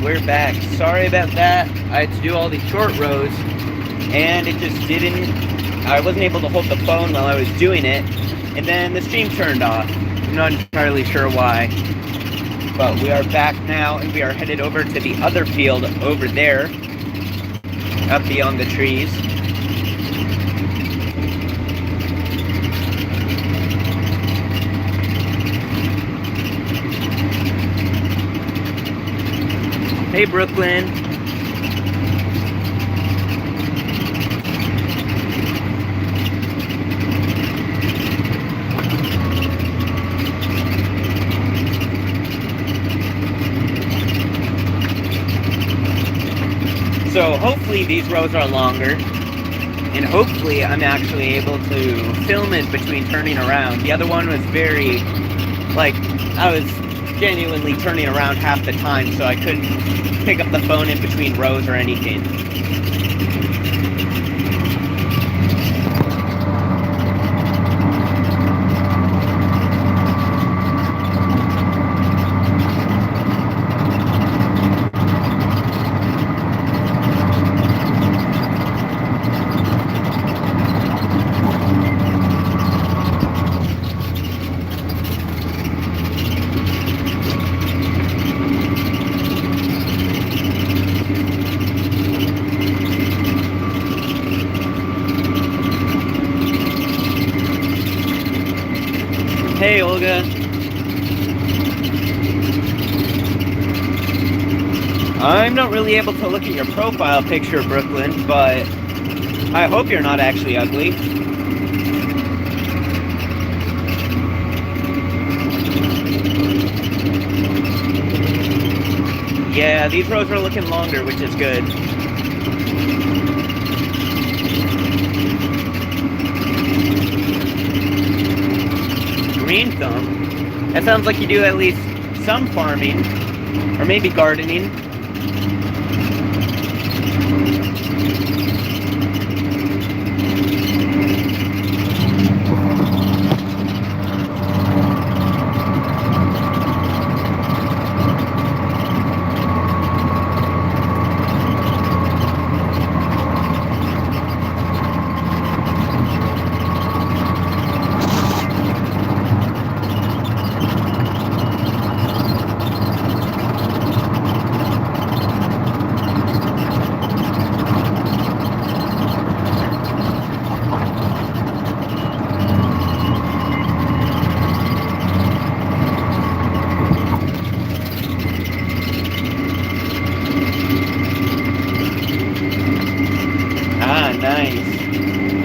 we're back. Sorry about that. I had to do all these short rows, and it just didn't... I wasn't able to hold the phone while I was doing it, and then the stream turned off. I'm not entirely sure why. But we are back now, and we are headed over to the other field over there, up beyond the trees. Hey, Brooklyn. So hopefully these rows are longer, and hopefully I'm actually able to film it between turning around. The other one was very, I was genuinely turning around half the time, so I couldn't pick up the phone in between rows or anything. Hey, Olga. I'm not really able to look at your profile picture, Brooklyn, but I hope you're not actually ugly. Yeah, these rows are looking longer, which is good. Green thumb? That sounds like you do at least some farming, or maybe gardening.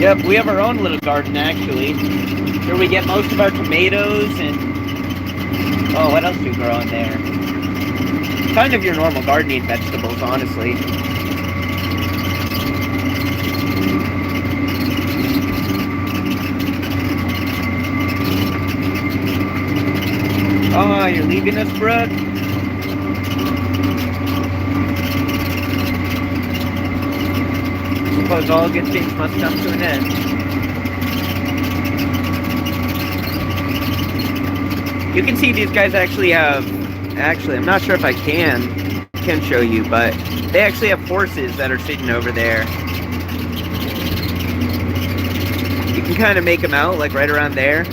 Yep, we have our own little garden, actually. Here we get most of our tomatoes and... oh, what else do we grow in there? Kind of your normal gardening vegetables, honestly. Oh, you're leaving us, Brooke? I suppose all good things must come to an end. You can see these guys actually have... actually, I'm not sure if I can show you, but they actually have horses that are sitting over there. You can kind of make them out, like right around there.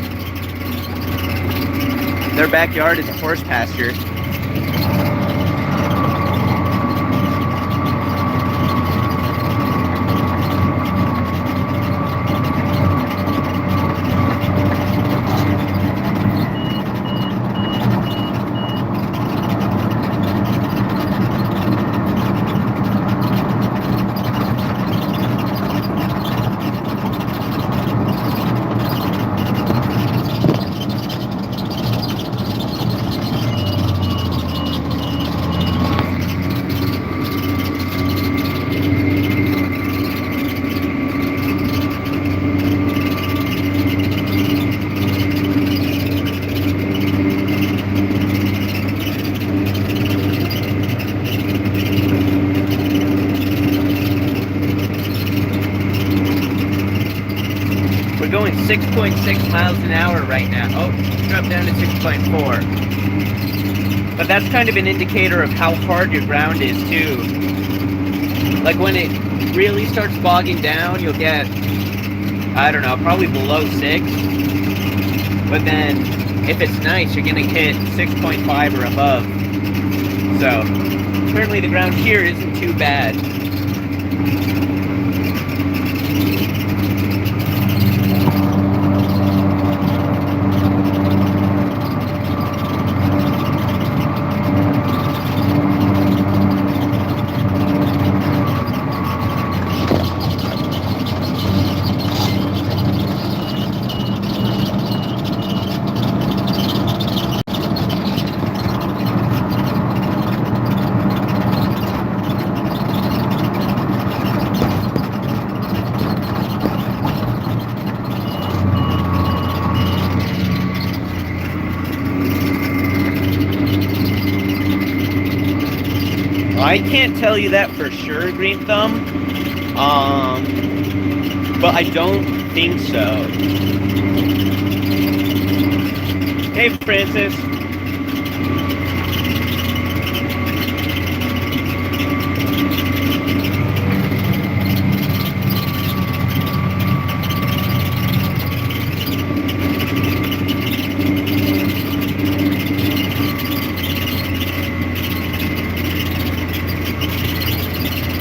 Their backyard is a horse pasture. We're going 6.6 miles an hour right now. Oh, drop down to 6.4. But that's kind of an indicator of how hard your ground is too. Like when it really starts bogging down, you'll get, I don't know, probably below 6. But then if it's nice, you're gonna hit 6.5 or above. So currently the ground here isn't too bad. I can't tell you that for sure, Green Thumb. But I don't think so. Hey, Francis.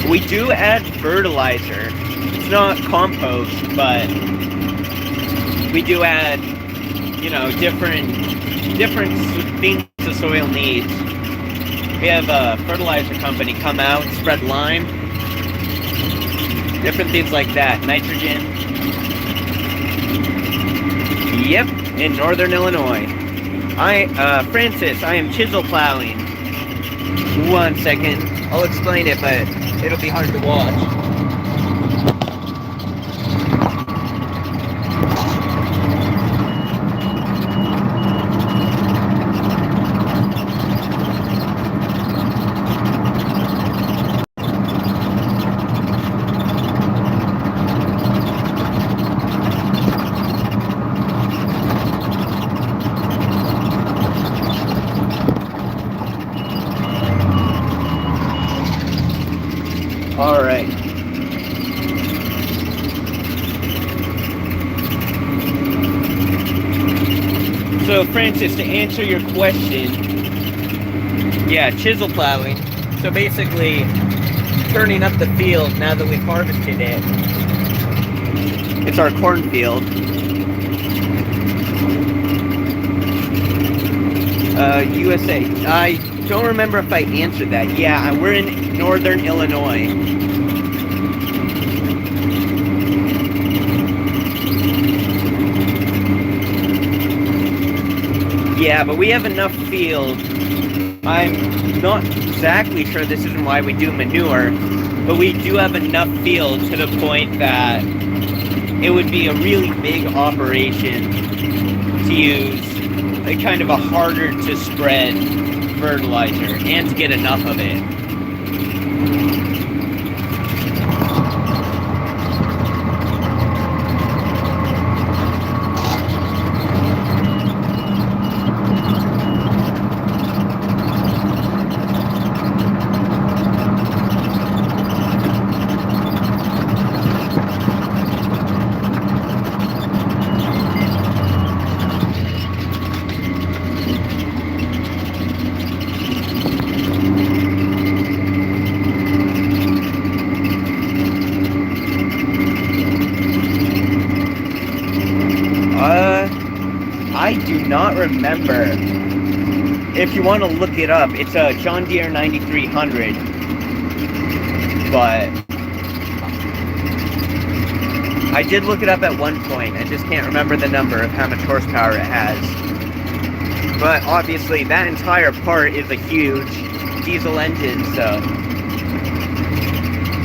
We do add fertilizer. It's not compost, but we do add, you know, different things the soil needs. We have a fertilizer company come out, spread lime, different things like that. Nitrogen. Yep, in northern Illinois. Francis, I am chisel plowing. 1 second. I'll explain it, but it'll be hard to watch. All right. So, Francis, to answer your question, yeah, chisel plowing. So basically, turning up the field now that we've harvested it. It's our cornfield. USA. I don't remember if I answered that. Yeah, we're in northern Illinois. Yeah, but we have enough field. I'm not exactly sure this isn't why we do manure, but we do have enough field to the point that it would be a really big operation to use a kind of a harder to spread fertilizer and to get enough of it. I do not remember. If you want to look it up, it's a John Deere 9300. But I did look it up at one point. I just can't remember the number of how much horsepower it has. But obviously, that entire part is a huge diesel engine, so.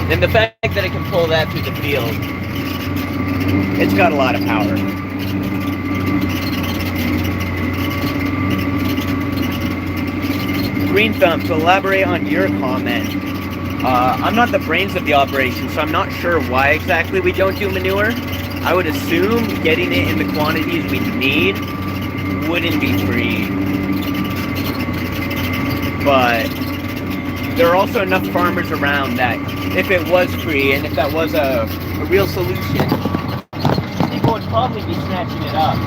And the fact that it can pull that through the field, it's got a lot of power. Green Thumb, to elaborate on your comment, I'm not the brains of the operation, so I'm not sure why exactly we don't do manure. I would assume getting it in the quantities we need wouldn't be free. but there are also enough farmers around that if it was free and if that was a real solution, people would probably be snatching it up.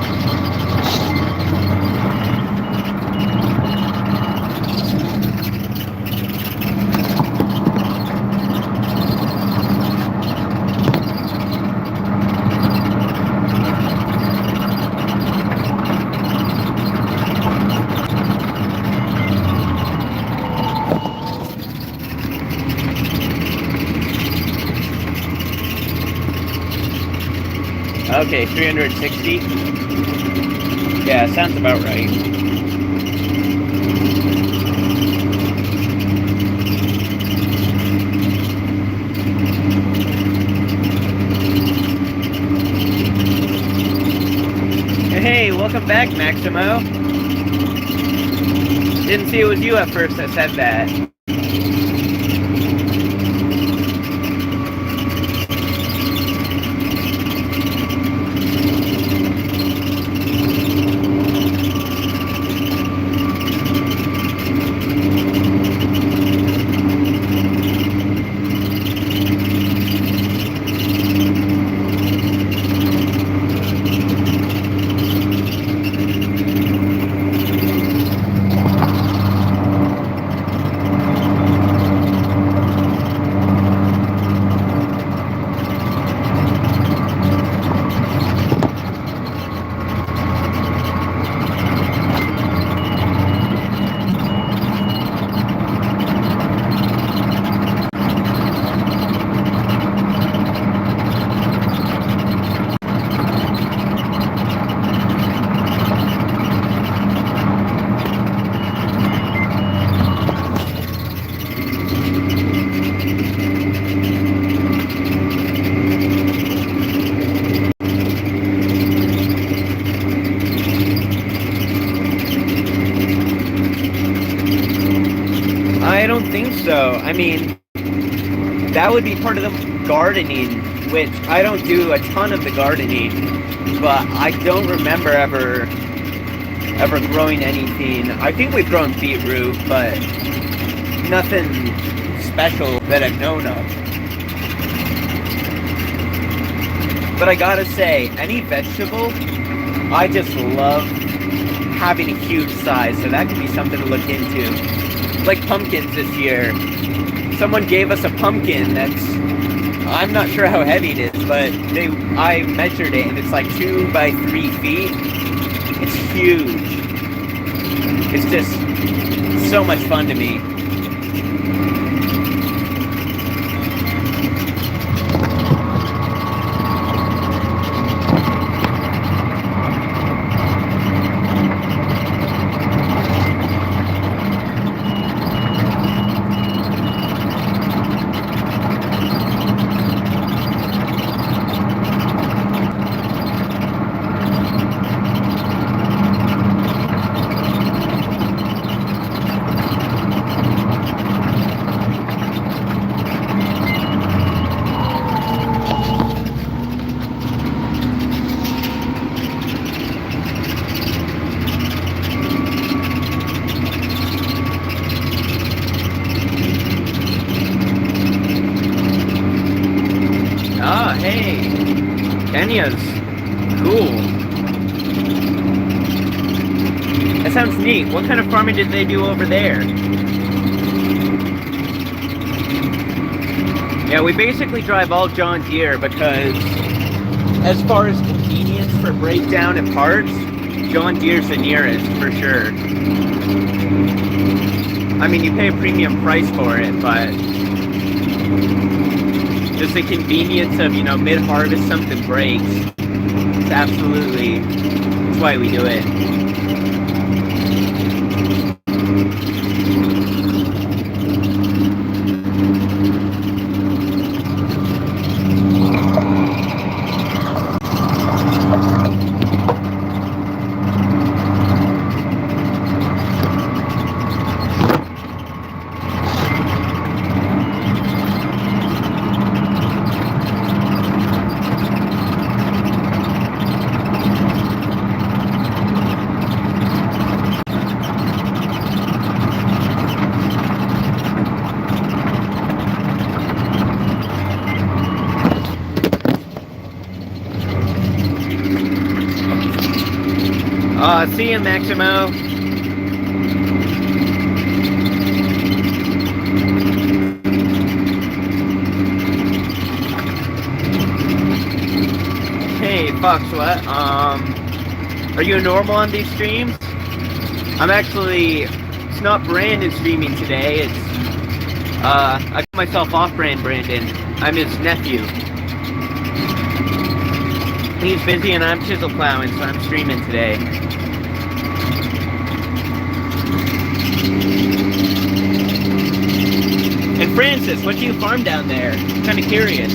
Okay, 360. Yeah, sounds about right. Hey, welcome back, Maximo. Didn't see it was you at first that said that. I don't think so. I mean, that would be part of the gardening, which I don't do a ton of the gardening, but I don't remember ever growing anything. I think we've grown beetroot, but nothing special that I've known of. But I gotta say, any vegetable, I just love having a huge size, so that could be something to look into. Like pumpkins this year. Someone gave us a pumpkin that's, I'm not sure how heavy it is, but I measured it and it's like 2 by 3 feet. It's huge. It's just so much fun to me. Ah, hey, Kenya's cool. That sounds neat. What kind of farming did they do over there? Yeah, we basically drive all John Deere because as far as convenience for breakdown and parts, John Deere's the nearest for sure. I mean, you pay a premium price for it, but just the convenience of, mid-harvest something breaks. It's absolutely, that's why we do it. See you, Maximo. Hey, Fox, what? Are you normal on these streams? It's not Brandon streaming today, I got myself off-brand Brandon. I'm his nephew. He's busy and I'm chisel plowing, so I'm streaming today. And Francis, what do you farm down there? I'm kind of curious.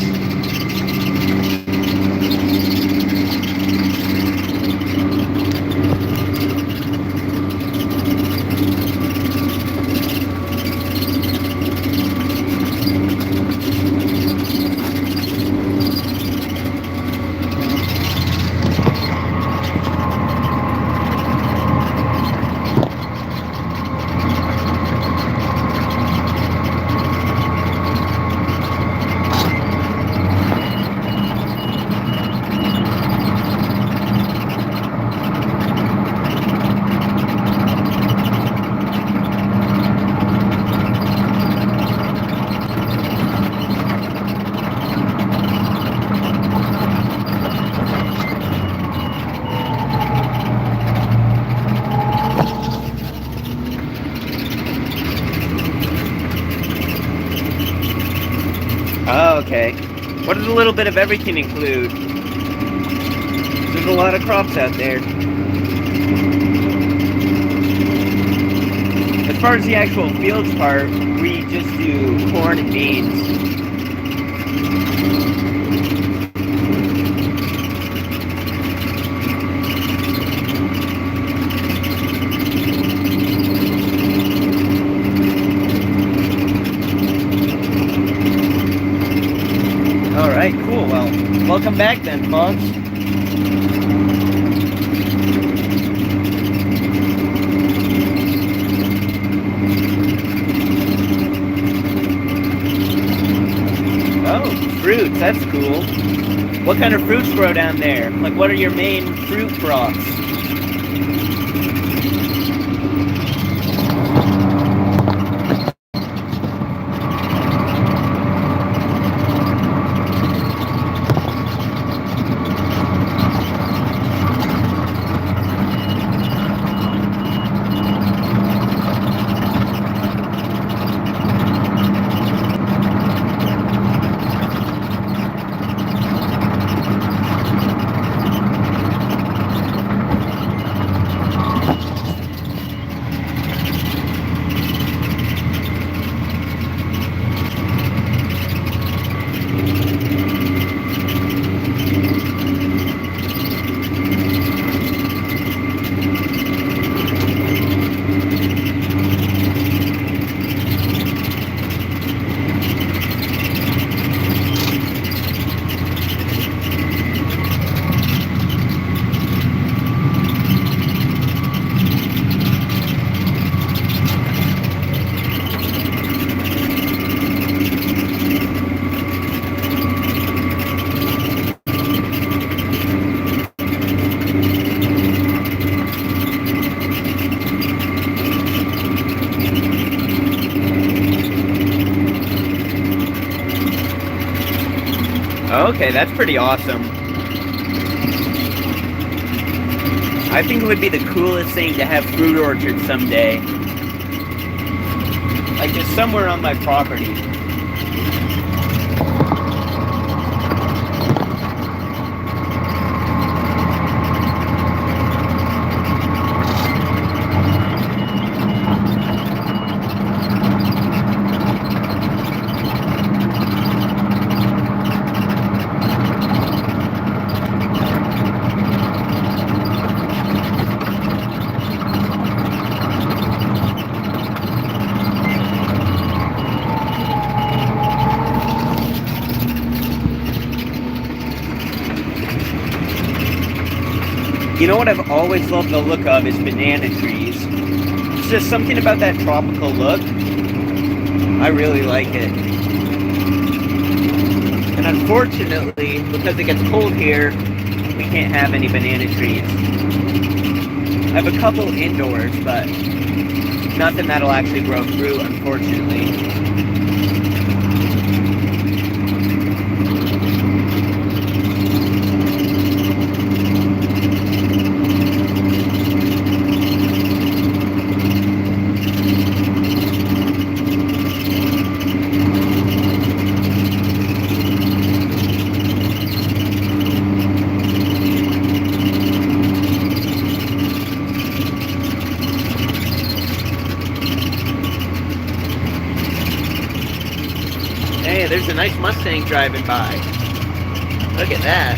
Oh, okay. What does a little bit of everything include? There's a lot of crops out there. As far as the actual fields part, we just do corn and beans. Alright, cool. Well, welcome back then, folks. Oh, fruits, that's cool. What kind of fruits grow down there? Like, what are your main fruit crops? Okay, that's pretty awesome. I think it would be the coolest thing to have fruit orchards someday. Like just somewhere on my property. You know what I've always loved the look of is banana trees. It's just something about that tropical look. I really like it. And unfortunately, because it gets cold here, we can't have any banana trees. I have a couple indoors, but nothing that'll actually grow fruit, unfortunately. Hey, there's a nice Mustang driving by. Look at that.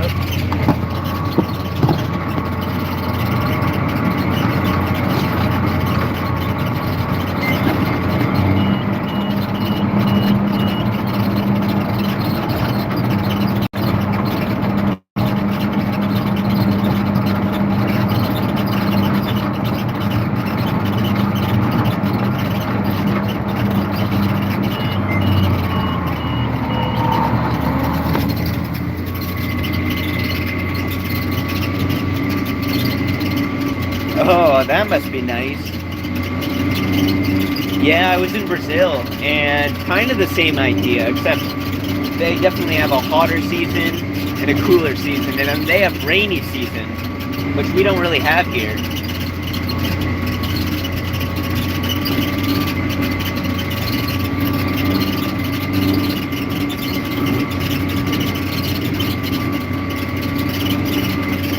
Oh. Oh, that must be nice. Yeah, I was in Brazil, and kind of the same idea, except they definitely have a hotter season and a cooler season, and then they have rainy season, which we don't really have here.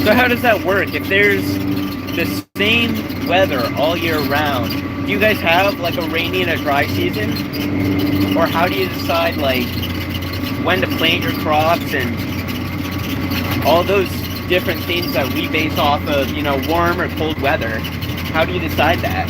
So how does that work? If there's the same weather all year round, do you guys have like a rainy and a dry season? Or how do you decide like when to plant your crops and all those different things that we base off of, you know, warm or cold weather? How do you decide that?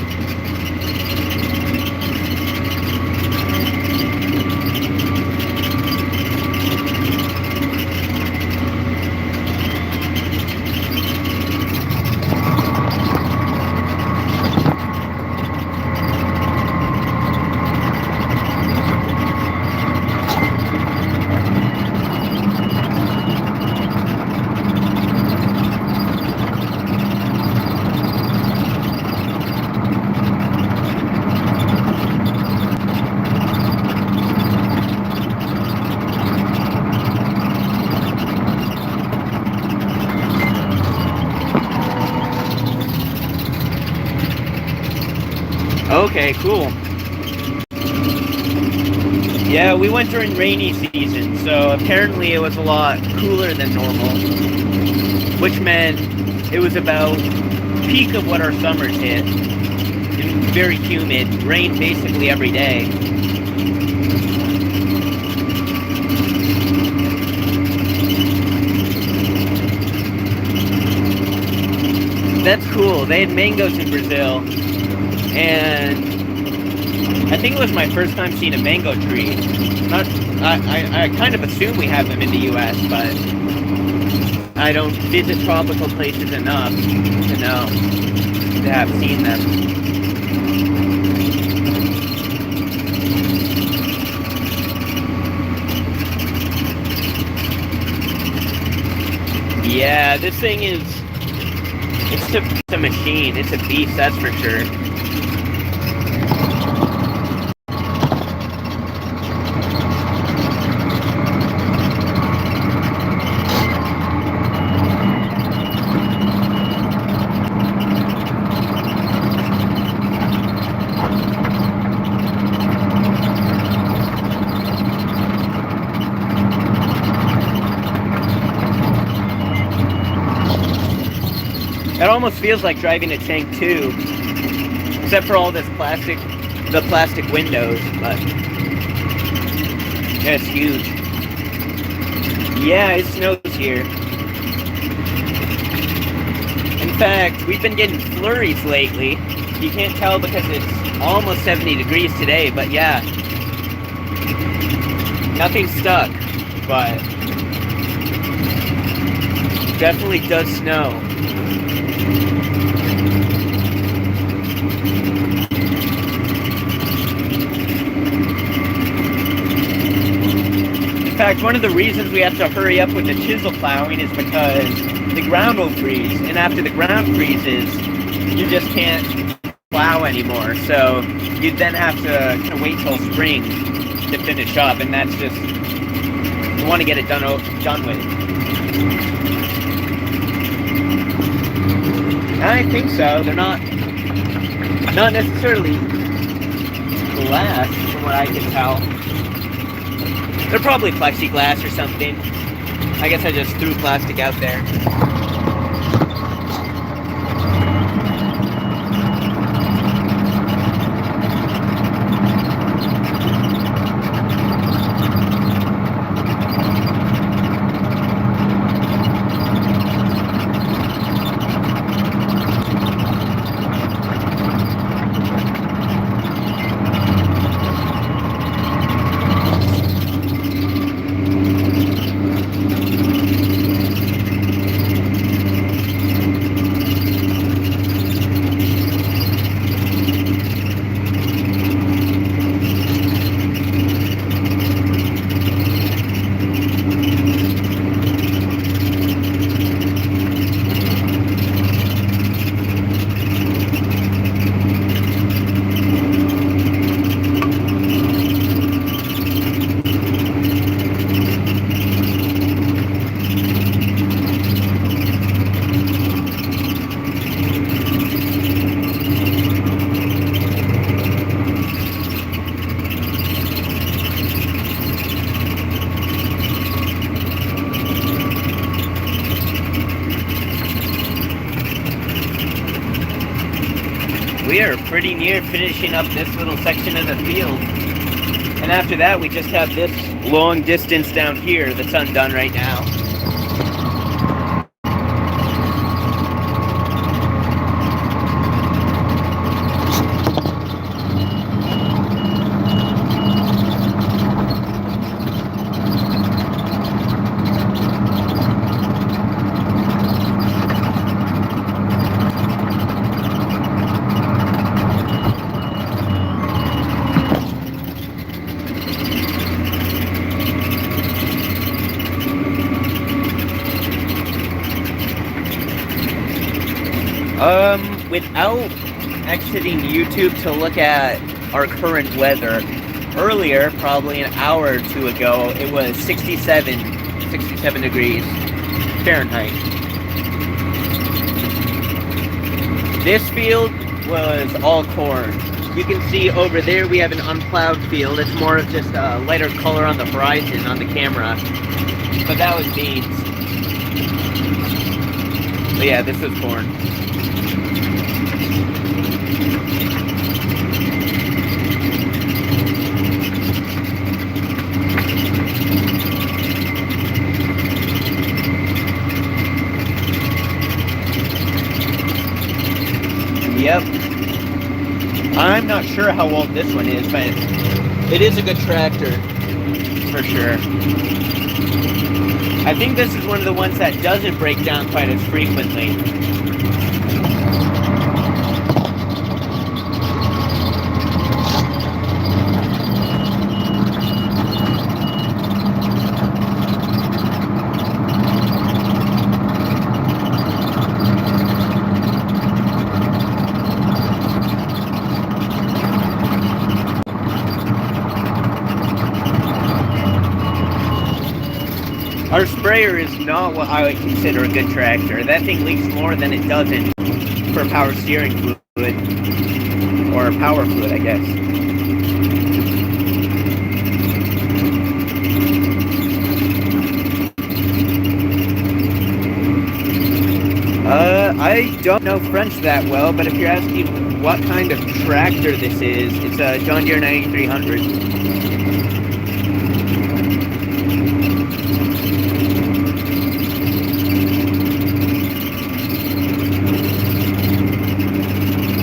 Okay, cool. Yeah, we went during rainy season, so apparently it was a lot cooler than normal, which meant it was about peak of what our summers hit. And very humid, rained basically every day. That's cool. They had mangoes in Brazil. And I think it was my first time seeing a mango tree. I kind of assume we have them in the US, but I don't visit tropical places enough to know, to have seen them. Yeah, this thing is, it's a machine. It's a beast, that's for sure. It almost feels like driving a tank too, except for all this plastic, the plastic windows, but yeah, it's huge. Yeah, it snows here. In fact, we've been getting flurries lately. You can't tell because it's almost 70 degrees today, but yeah. Nothing's stuck, but definitely does snow. In fact, one of the reasons we have to hurry up with the chisel plowing is because the ground will freeze, and after the ground freezes, you just can't plow anymore. So you then have to kind of wait till spring to finish up, and that's just, you want to get it done with. And I think so. They're not necessarily glass, from what I can tell. They're probably plexiglass or something. I guess I just threw plastic out there. We are pretty near finishing up this little section of the field. And after that, we just have this long distance down here that's undone right now. Without exiting YouTube to look at our current weather, earlier, probably an hour or two ago, it was 67 degrees Fahrenheit. This field was all corn. You can see over there we have an unplowed field. It's more of just a lighter color on the horizon on the camera. But that was beans. But yeah, this was corn. Yep. I'm not sure how old this one is, but it is a good tractor, for sure. I think this is one of the ones that doesn't break down quite as frequently. Our sprayer is not what I would consider a good tractor. That thing leaks more than it doesn't for power steering fluid, or power fluid, I guess. I don't know French that well, but if you're asking what kind of tractor this is, it's a John Deere 9300.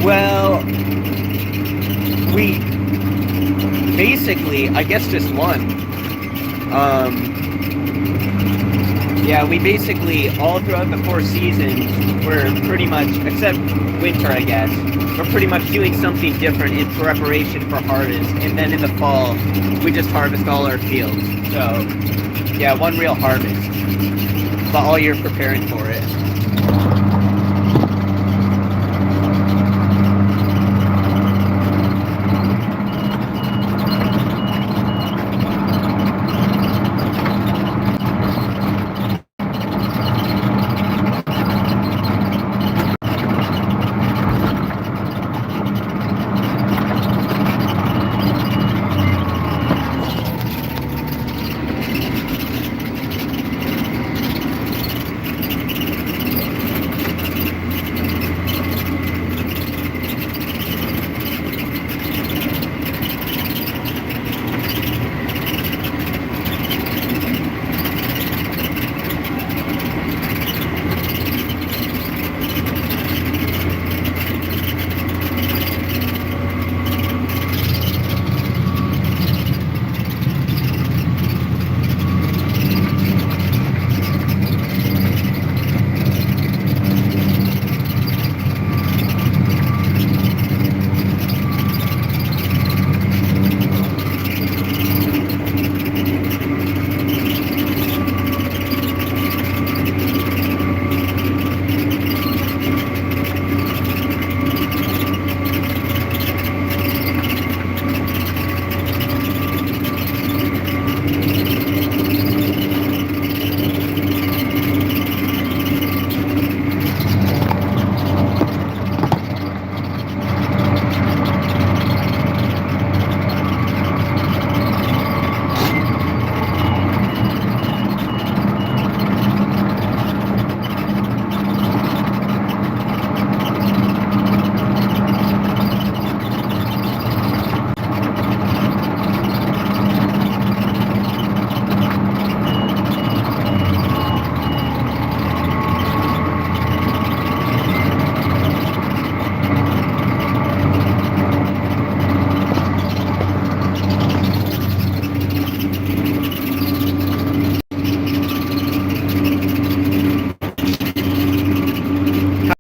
Well, we basically, I guess just one. Yeah, we basically, all throughout the 4 seasons, we're pretty much, except winter, I guess, we're pretty much doing something different in preparation for harvest. And then in the fall, we just harvest all our fields. So Yeah, one real harvest. But all year preparing for it.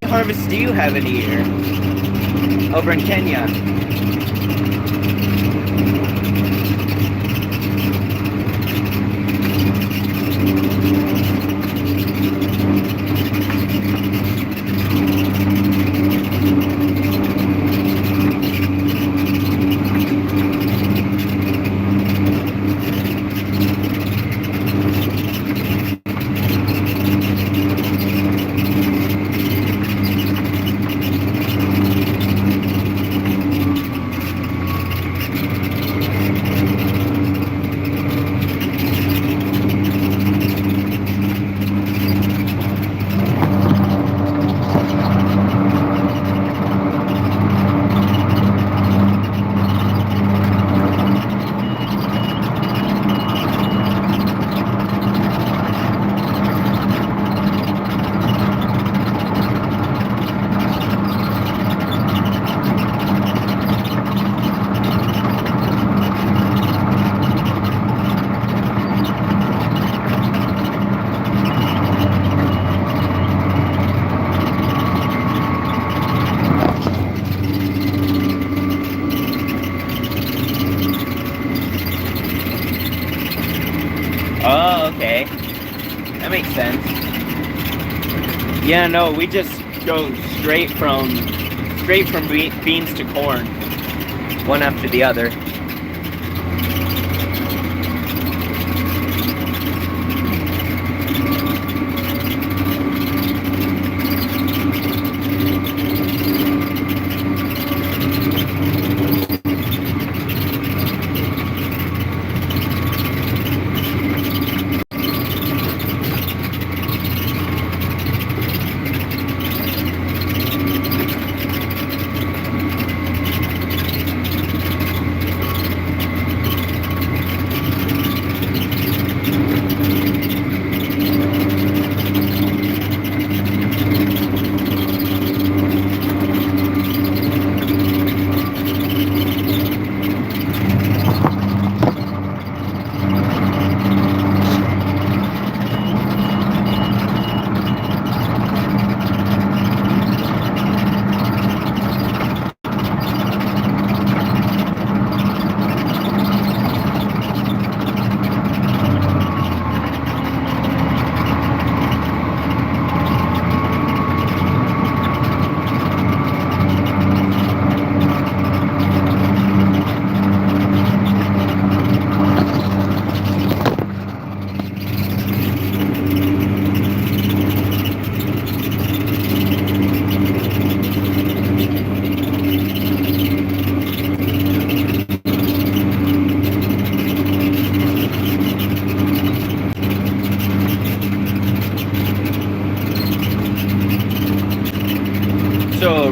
Harvest do you have in a year over in Kenya? Oh, okay. That makes sense. Yeah, no, we just go straight from beans to corn, one after the other.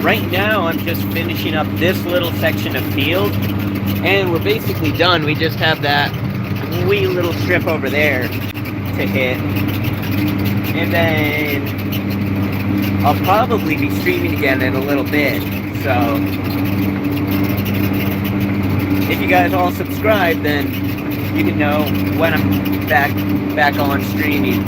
right now I'm just finishing up this little section of field, and we're basically done. We just have that wee little strip over there to hit, and then I'll probably be streaming again in a little bit. So if you guys all subscribe, then you can know when I'm back on streaming.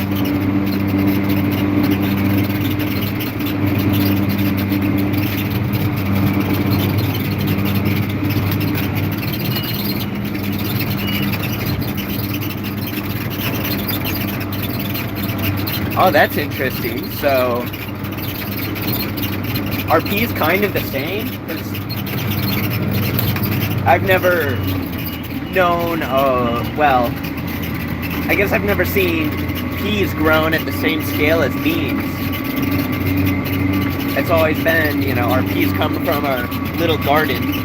Oh, that's interesting. So, are peas kind of the same? 'Cause I've never known, well, I guess I've never seen peas grown at the same scale as beans. It's always been, you know, our peas come from our little garden.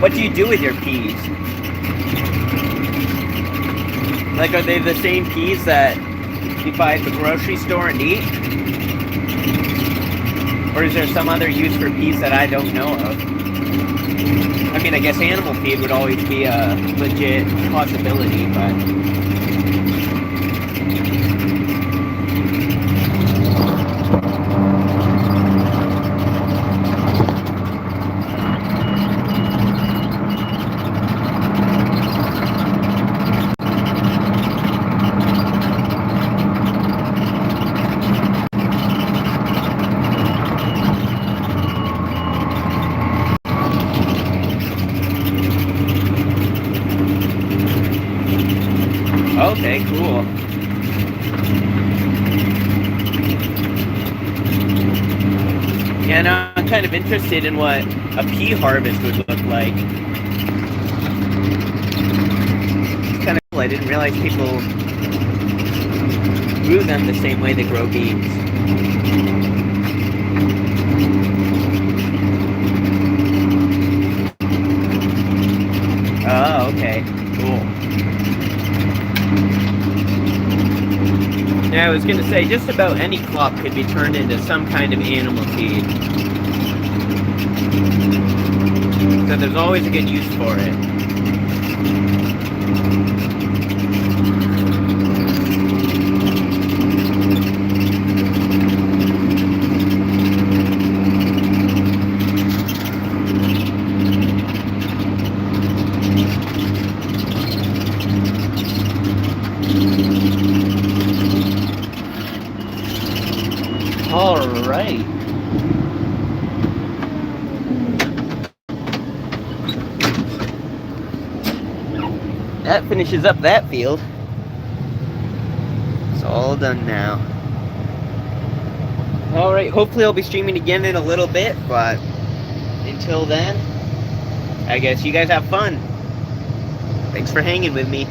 What do you do with your peas? Like, are they the same peas that you buy at the grocery store and eat? Or is there some other use for peas that I don't know of? I mean, I guess animal feed would always be a legit possibility, but... Okay, cool. Yeah, now I'm kind of interested in what a pea harvest would look like. It's kind of cool. I didn't realize people grew them the same way they grow beans. Oh, okay. Cool. Yeah, I was gonna say, just about any crop could be turned into some kind of animal feed. So there's always a good use for it. All right. That finishes up that field. It's all done now. All right, hopefully I'll be streaming again in a little bit, but until then, I guess you guys have fun. Thanks for hanging with me.